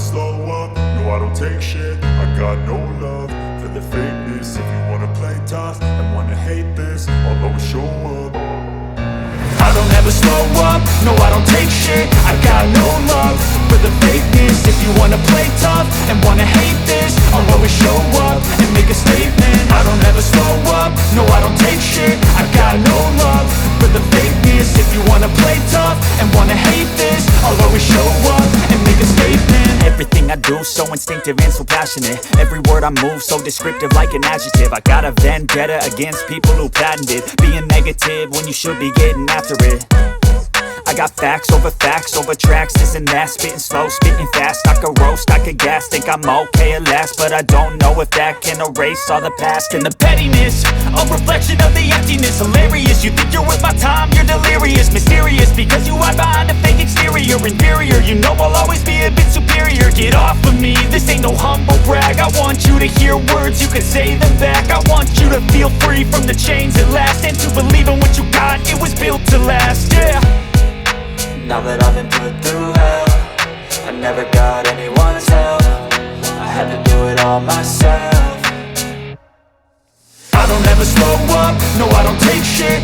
slow up, no I don't take shit. I got no love for the fakeness. If you wanna play tough and wanna hate this, I'll always show up. I don't ever slow up, no I don't take shit. I got no love for the fakeness. If you wanna play tough and wanna hate this, I'll always show up and make a statement. I don't ever slow up, no I don't take shit. I got no love for the fakeness. If you wanna play tough and wanna hate this, I'll always show up and make a statement. Everything I do so instinctive and so passionate. Every word I move so descriptive like an adjective. I got a vendetta against people who patented being negative when you should be getting after it. I got facts over tracks, this and that. Spitting slow, spitting fast, I could roast, I could gas. Think I'm okay at last, but I don't know if that can erase all the past. And the pettiness, a reflection of the emptiness. Hilarious, you think you're worth my time, you're delirious. Mysterious, because you hide behind a fake exterior. Inferior, you know I'll always be a bit superior. Get off of me, this ain't no humble brag. I want you to hear words, you can say them back. I want you to feel free from the chains at last, and to believe in what you got, it was built to last, yeah. Now that I've been put through hell, I never got anyone's help. I had to do it all myself. I don't ever slow up, no I don't take shit.